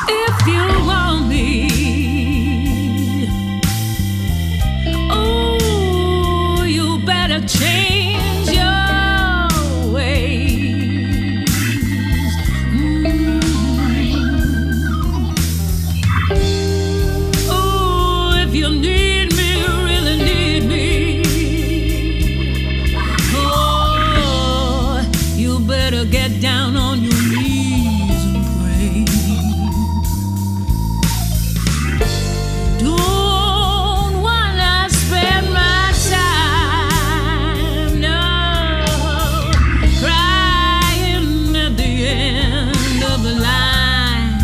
If you want me, oh, you better change your ways. Oh, if you need me, really need me, oh, you better get down on your knees and pray. Don't wanna spend my time, no, crying at the end of the line.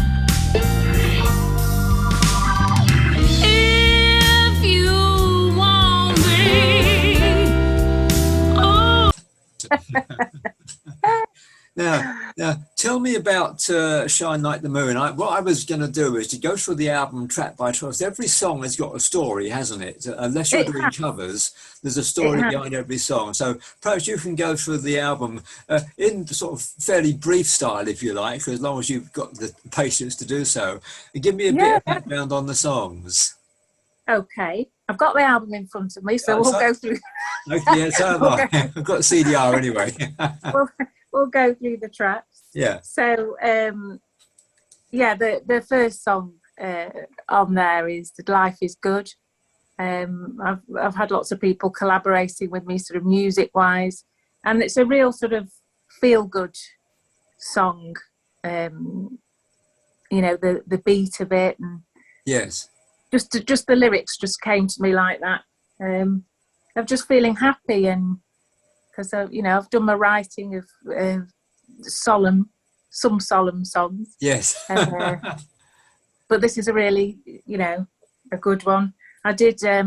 If you want me, oh. Now, tell me about Shine Like the Moon. What I was going to do is to go through the album track by track. Every song has got a story, hasn't it? Unless you're doing covers, there's a story behind every song. So perhaps you can go through the album in sort of fairly brief style, if you like, as long as you've got the patience to do so. And give me a bit of background on the songs. Okay, I've got the album in front of me, so we'll go through. Okay, yeah, so have I. I've got CDR anyway. We'll go through the tracks. Yeah. So, the first song on there is "Life Is Good." I've had lots of people collaborating with me, sort of music-wise, and it's a real sort of feel-good song. You know, the beat of it, and yes, just the lyrics just came to me like that. Of just feeling happy, and because I've done my writing of solemn songs. Yes. But this is a really, a good one. I did. I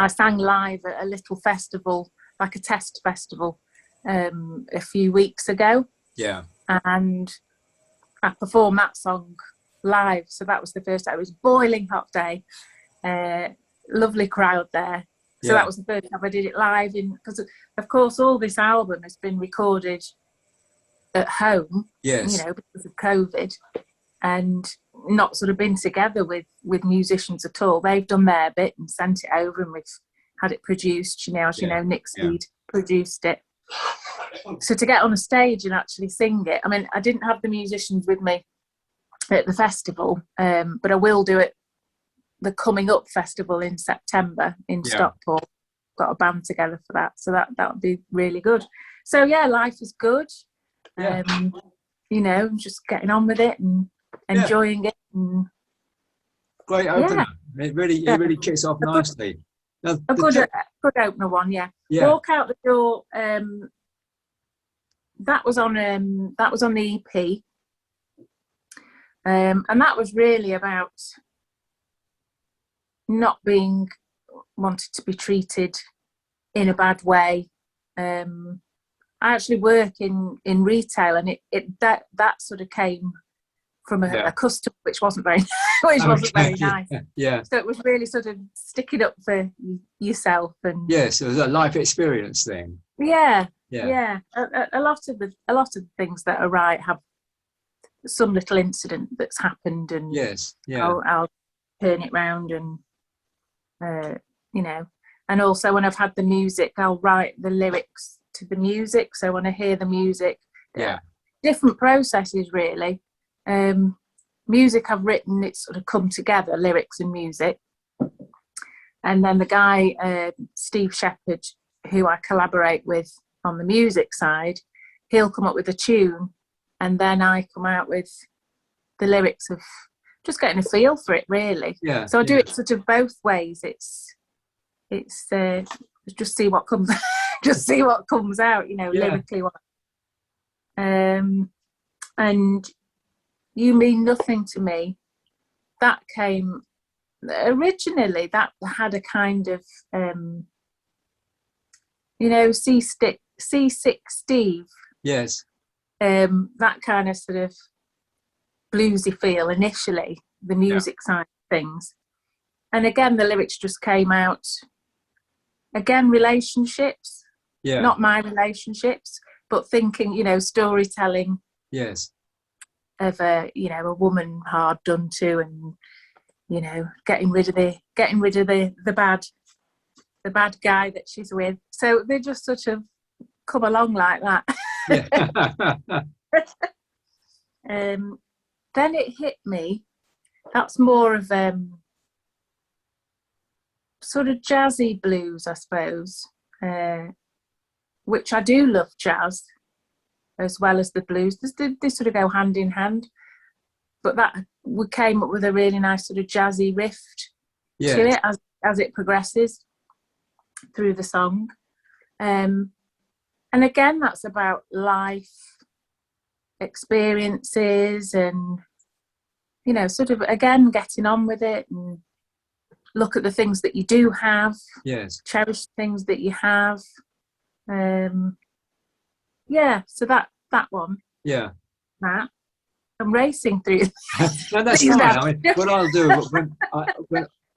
sang live at a little festival, like a test festival, a few weeks ago. Yeah. And I performed that song live. So that was the first day. It was a boiling hot day. Lovely crowd there. So that was the first time I did it live. Because of course all this album has been recorded at home. Yes. Because of COVID, and not sort of been together with musicians at all. They've done their bit and sent it over, and we've had it produced. As you know, Nick Speed produced it. So to get on a stage and actually sing it, I mean, I didn't have the musicians with me at the festival, but I will do it the Coming Up festival in September in Stockport. Got a band together for that, so that would be really good. So Life Is Good. Just getting on with it and enjoying it. And great opener. It really kicks off nicely. Now, a good opener one. Walk Out the Door. That was on the EP, and that was really about not being wanted to be treated in a bad way. I actually work in retail, and that sort of came from a customer which wasn't very very nice. Yeah. So it was really sort of sticking up for yourself, and yes, it was a life experience thing. Yeah. A lot of the things that are right have some little incident that's happened, and I'll turn it round, and and also when I've had the music, I'll write the lyrics to the music. So when I hear the music, different processes really. Music I've written, it's sort of come together, lyrics and music, and then the guy Steve Shepherd, who I collaborate with on the music side, he'll come up with a tune, and then I come out with the lyrics of just getting a feel for it really. So I do it sort of both ways. It's just see what comes out, lyrically. And You Mean Nothing to Me, that came originally, that had a kind of Seasick Steve. Yes. That kind of sort of bluesy feel initially, the music side of things. And again, the lyrics just came out. Again, relationships, not my relationships, but thinking, storytelling. Yes. of a, you know, a woman hard done to, and, you know, getting rid of the bad guy that she's with. So they just sort of come along like that. Yeah. Then it hit me. That's more of sort of jazzy blues, I suppose, which I do love jazz as well as the blues. They sort of go hand in hand. But that we came up with a really nice sort of jazzy riff to it as it progresses through the song. And again, that's about life experiences and, you know, sort of, again, getting on with it and look at the things that you do have. Yes. Cherish things that you have. So that one. Yeah. That. I'm racing through. No, that's fine. I mean, what I'll do,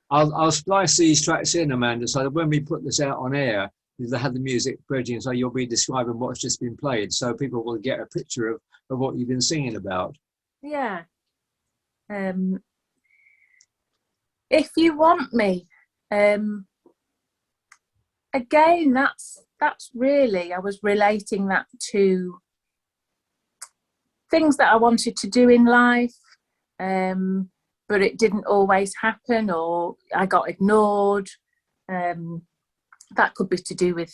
I'll splice these tracks in, Amanda, so that when we put this out on air, they have the music bridging, so you'll be describing what's just been played, so people will get a picture of what you've been singing about. Yeah. If you want me, again, that's really, I was relating that to things that I wanted to do in life, but it didn't always happen, or I got ignored. That could be to do with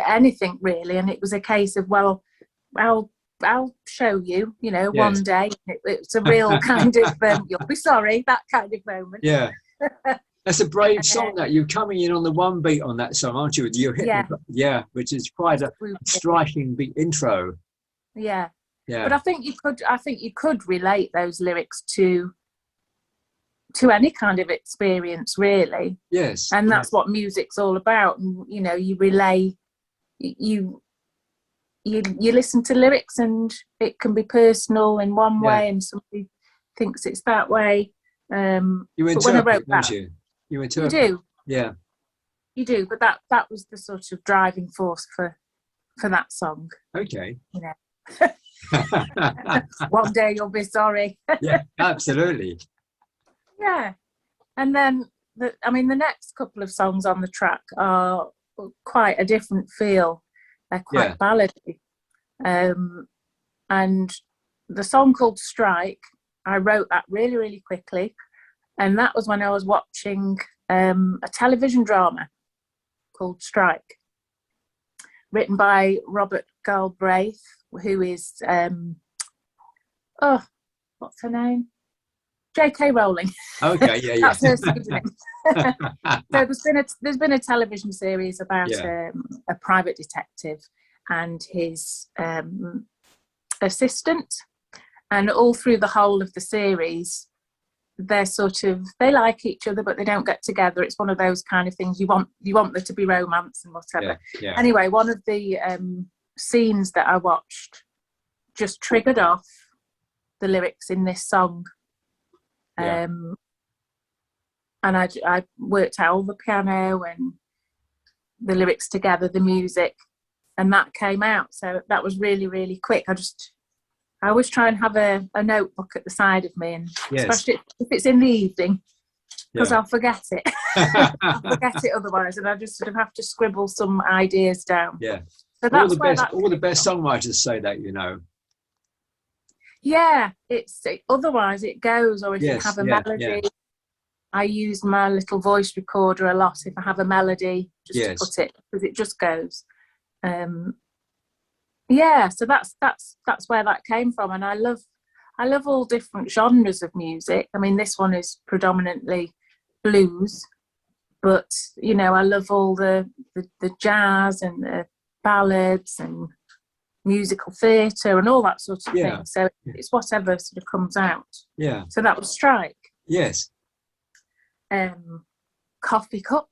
anything really, and it was a case of, well, I'll show you, you know, yes. one day. It's a real kind of you'll be sorry, that kind of moment. Yeah. That's a brave song, that you're coming in on the one beat on that song, aren't you? You're hitting which is quite a striking beat intro. Yeah. Yeah. But I think you could relate those lyrics to any kind of experience, really. Yes. And that's what music's all about. And, you know, you relay, you listen to lyrics, and it can be personal in one way, and somebody thinks it's that way. You interpret, but when I wrote don't that, you? You interpret. You do. Yeah. You do. But that was the sort of driving force for that song. Okay. You know. One day you'll be sorry. Yeah, absolutely. Yeah. And then the next couple of songs on the track are quite a different feel. They're quite ballady. And the song called Strike, I wrote that really, really quickly. And that was when I was watching a television drama called Strike, written by Robert Galbraith, who is, what's her name? J.K. Rowling. Okay, yeah. That's her pseudonym. So there's been a television series about a private detective and his assistant, and all through the whole of the series, they like each other, but they don't get together. It's one of those kind of things you want there to be romance and whatever. Yeah. Anyway, one of the scenes that I watched just triggered off the lyrics in this song. And I worked out all the piano and the lyrics together, the music, and that came out. So that was really, really quick. I always try and have a notebook at the side of me, and especially if it's in the evening, because I'll forget it. I'll forget it otherwise, and I just sort of have to scribble some ideas down. Yeah. So all the best songwriters say that, you know. Yeah, otherwise it goes. Or if you have a melody, I use my little voice recorder a lot. If I have a melody, just to put it, because it just goes. So that's where that came from, and I love all different genres of music. I mean, this one is predominantly blues, but you know, I love all the jazz and the ballads and musical theatre and all that sort of thing. So it's whatever sort of comes out. Yeah. So that was Strike. Yes. Coffee Cup.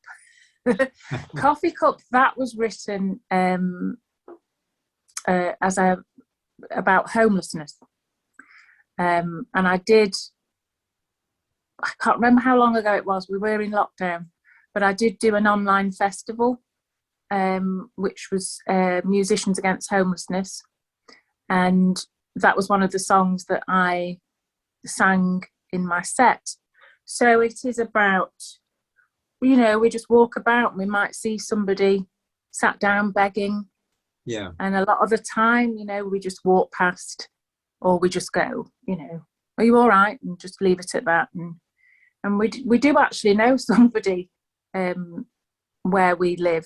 Coffee Cup, that was written about homelessness. And I can't remember how long ago it was. We were in lockdown, but I did do an online festival, which was Musicians Against Homelessness. And that was one of the songs that I sang in my set. So it is about, you know, we just walk about and we might see somebody sat down begging. Yeah. And a lot of the time, you know, we just walk past, or we just go, you know, are you all right? And just leave it at that. And we do actually know somebody where we live,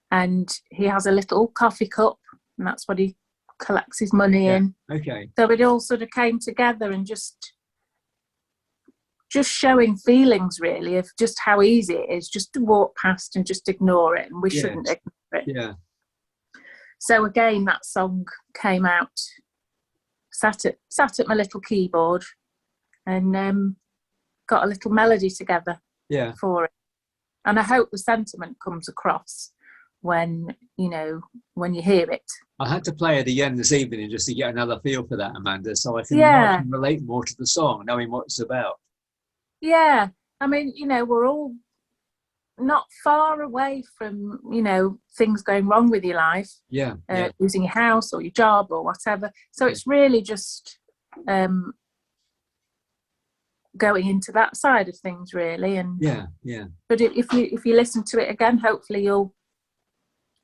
and he has a little coffee cup, and that's what he collects his money in. Okay. So it all sort of came together, and just showing feelings really of just how easy it is just to walk past and just ignore it, and we shouldn't ignore it. Yeah. So again, that song came out, sat at my little keyboard, and got a little melody together for it. And I hope the sentiment comes across when you hear it. I had to play it again this evening just to get another feel for that, Amanda, so I can relate more to the song, knowing what it's about. Yeah, I mean, you know, we're all not far away from, you know, things going wrong with your life. Losing your house or your job or whatever. So it's really just going into that side of things, really. And but if you listen to it again, hopefully you'll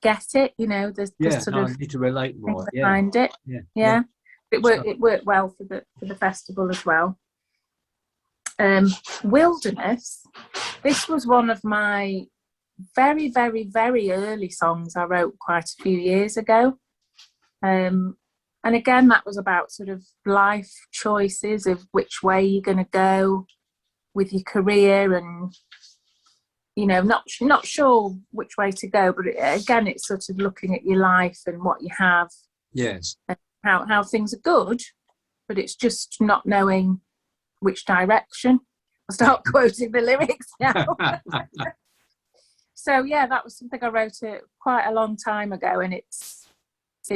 get it. You know, there's sort of I need to relate more behind it. It worked well for the festival as well. Wilderness, this was one of my very, very, very early songs I wrote quite a few years ago. And again, that was about sort of life choices of which way you're going to go with your career, and, you know, not sure which way to go, but again, it's sort of looking at your life and what you have. Yes. And how things are good, but it's just not knowing which direction. I'll start quoting the lyrics now. So yeah, that was something I wrote quite a long time ago, and it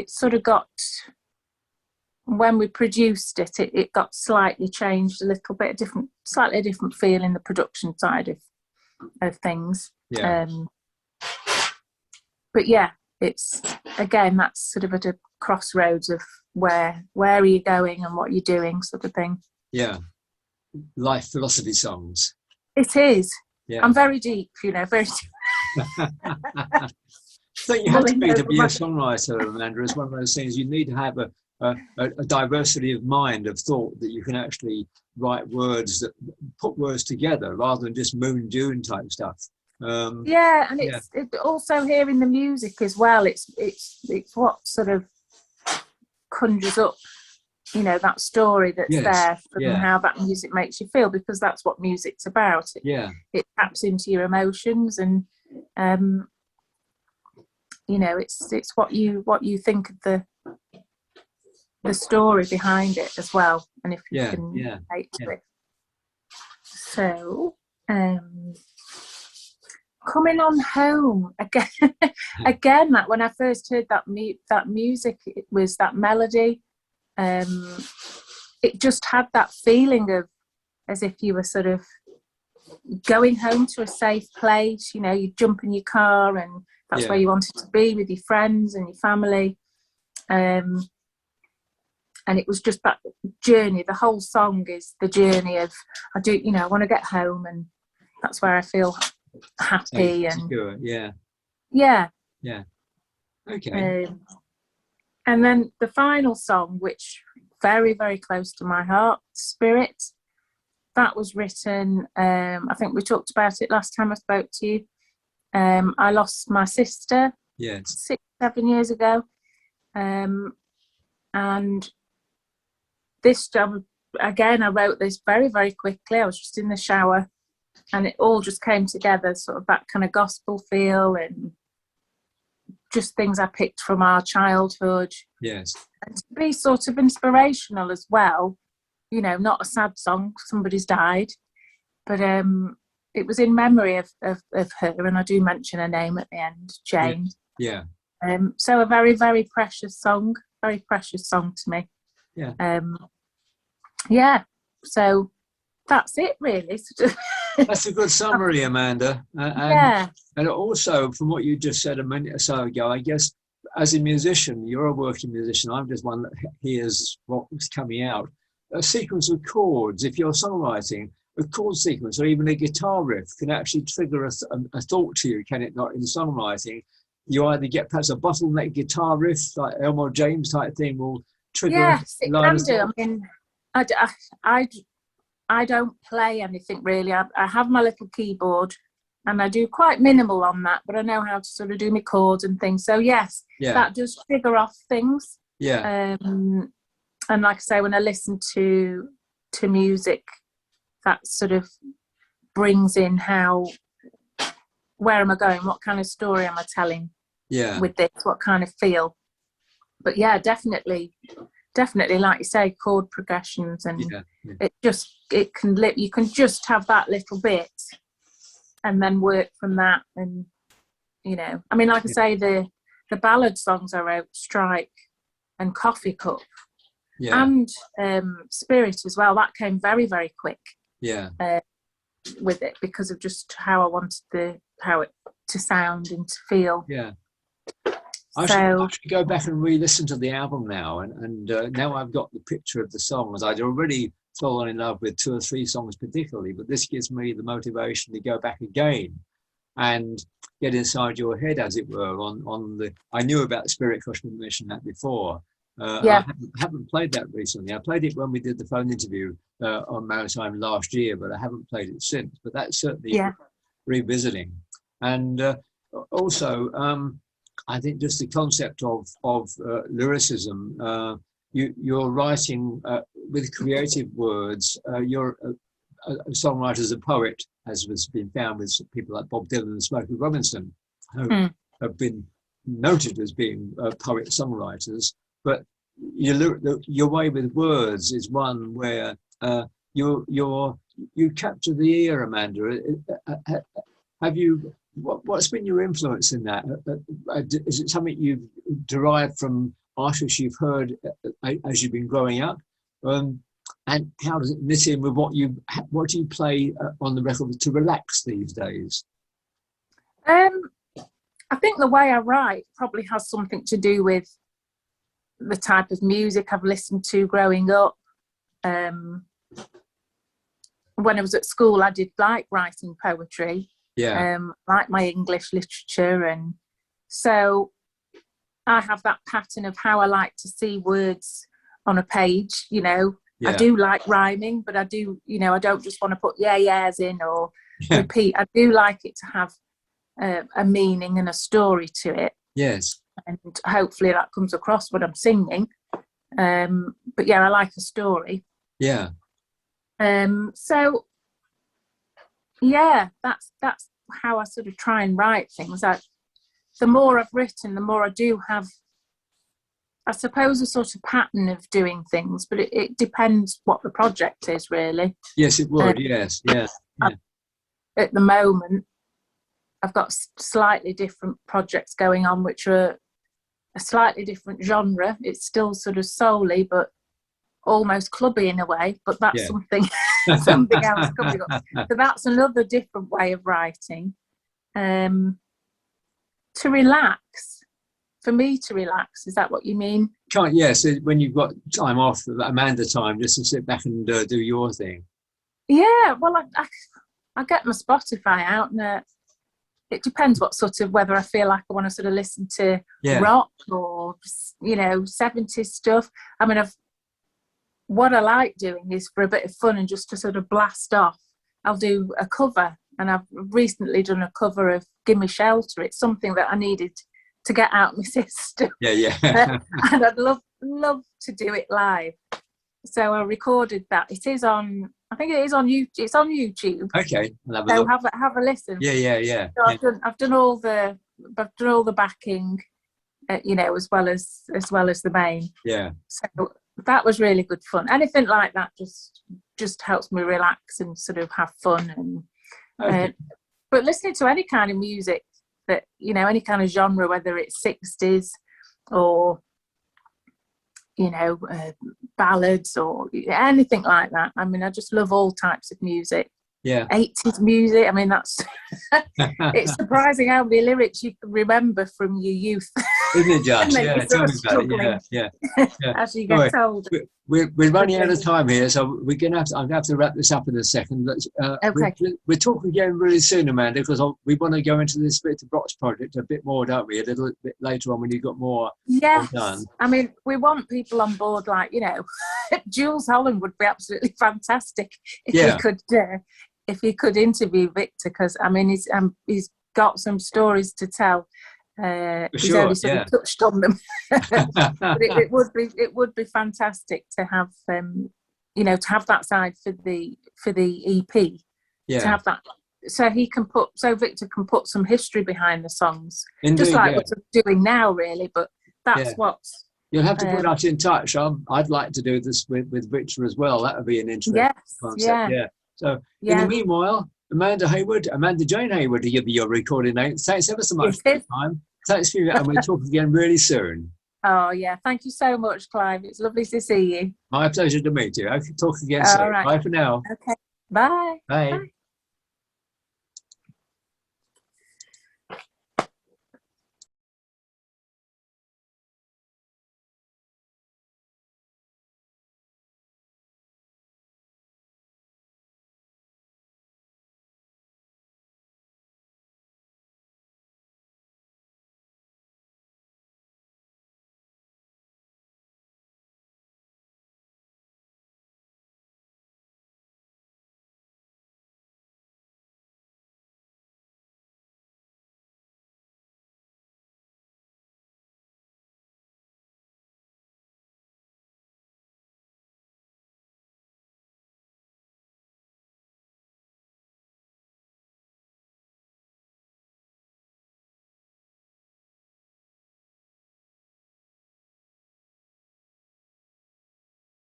sort of got, when we produced it got slightly changed a little bit, slightly different feel in the production side of things. But yeah, it's, again, that's sort of at a crossroads of where are you going and what you're doing, sort of thing. Yeah. Life philosophy songs. It is. Yeah. I'm very deep, you know, very deep. I think you have to be a songwriter, Amanda. It's one of those things. You need to have a diversity of mind, of thought, that you can actually write words, that put words together rather than just moon dune type stuff. And it's also hearing the music as well. It's what sort of conjures up, you know, that story that's there from how that music makes you feel, because that's what music's about. It taps into your emotions, and you know, it's what you think of the story behind it as well, and if you can relate to it. So coming on home again, that when I first heard that music, it was that melody. It just had that feeling of as if you were sort of going home to a safe place. You know, you jump in your car and that's where you wanted to be with your friends and your family. And it was just that journey. The whole song is the journey of, I want to get home, and that's where I feel happy. And secure. Okay. And then the final song, which very, very close to my heart, Spirit, that was written, I think we talked about it last time I spoke to you. I lost my sister 6-7 years ago. And this job, again, I wrote this very, very quickly. I was just in the shower, and it all just came together, sort of that kind of gospel feel, and just things I picked from our childhood. Yes. And to be sort of inspirational as well, you know, not a sad song, somebody's died, but it was in memory of her, and I do mention her name at the end, Jane. Yeah. So a very, very precious song to me. Yeah. So that's it, really. That's a good summary, Amanda. And also, from what you just said a minute or so ago, I guess as a musician, you're a working musician. I'm just one that hears what's coming out. A sequence of chords, if you're songwriting, a chord sequence or even a guitar riff can actually trigger a thought to you, can it not, in songwriting? You either get perhaps a bottleneck guitar riff, like Elmore James type thing, will trigger Yes, a it line can of do. thought. I mean, I don't play anything really. I have my little keyboard and I do quite minimal on that, but I know how to sort of do my chords and things. So yes, that does trigger off things. Yeah. And like I say, when I listen to music, that sort of brings in where am I going? What kind of story am I telling with this? What kind of feel? But yeah, definitely, like you say, chord progressions, and you can just have that little bit and then work from that. And, you know, I mean, like I say, the ballad songs I wrote, Strike and Coffee Cup, and Spirit as well, that came very, very quick. With it, because of just how I wanted how it to sound and to feel. I should go back and re-listen to the album now, and now I've got the picture of the songs. I'd already fallen in love with 2 or 3 songs particularly, but this gives me the motivation to go back again and get inside your head, as it were, on the. I knew about Spirit, because you mentioned that before. I haven't played that recently. I played it when we did the phone interview on Maritime last year, but I haven't played it since. But that's certainly revisiting. And also, I think just the concept of lyricism, you're writing with creative words. You're a songwriter, as a poet, as has been found with people like Bob Dylan and Smokey Robinson, who have been noted as being poet-songwriters. But your way with words is one where you capture the ear, Amanda. Have you? What's been your influence in that? Is it something you've derived from artists you've heard as you've been growing up? And how does it knit in with what do you play on the record to relax these days? I think the way I write probably has something to do with the type of music I've listened to growing up. When I was at school, I did like writing poetry, like my English literature, and so I have that pattern of how I like to see words on a page. You know, I do like rhyming, but I do, you know, I don't just want to put yeahs in or repeat. I do like it to have a meaning and a story to it. Yes. And hopefully that comes across when I'm singing. But yeah, I like a story. Yeah. So yeah, that's how I sort of try and write things. The more I've written, the more I do have, I suppose, a sort of pattern of doing things, but it depends what the project is, really. Yes, it would. Yes. At the moment, I've got slightly different projects going on, which are a slightly different genre. It's still sort of soul-y, but almost clubby in a way, but that's something else coming up. So that's another different way of writing. To relax, for me to relax, is that what you mean? Yes, when you've got time off, Amanda time, just to sit back and do your thing. Yeah, well, I get my Spotify out, and it depends what sort of, whether I feel like I want to sort of listen to rock or, you know, 70s stuff. I mean, what I like doing is, for a bit of fun and just to sort of blast off, I'll do a cover, and I've recently done a cover of Gimme Shelter. It's something that I needed to get out my system. And I'd love to do it live. So I recorded that. It is on, I think it is on YouTube. It's on YouTube. Okay. So have a listen. Yeah. So I've done all the backing, you know, as well as the main. Yeah. So that was really good fun. Anything like that just helps me relax and sort of have fun. And but listening to any kind of music that, you know, any kind of genre, whether it's 60s or, you know, ballads or anything like that. I mean, I just love all types of music. Yeah. 80s music. I mean, that's it's surprising how many lyrics you can remember from your youth. Isn't it, Josh? And then Yeah, you're tell sort me of about it. struggling Yeah. as you Anyway, get older. we're running out of time here, so we're gonna have to. I'm gonna have to wrap this up in a second. Okay. We're talking again really soon, Amanda, because we want to go into the Spirit of Brox project a bit more, don't we? A little bit later on when you've got more Yes, done. I mean, we want people on board, like, you know, Jules Holland would be absolutely fantastic if he could interview Victor, because I mean he's got some stories to tell. He's only sort of touched on them, but it would be fantastic to have you know, to have that side for the EP, to have that, so Victor can put some history behind the songs. Indeed, just like what we're doing now, really. But that's what's. You'll have to put us in touch. I'd like to do this with Victor as well. That would be an interesting concept. Yeah. So in the meanwhile, Amanda Jane Heywood, to give you your recording name. Thanks ever so much for your time. Thanks for you, and we'll talk again really soon. Oh yeah, thank you so much, Clive. It's lovely to see you. My pleasure to meet you. I can talk again soon. Right. Bye for now. Okay. Bye. Bye. Bye.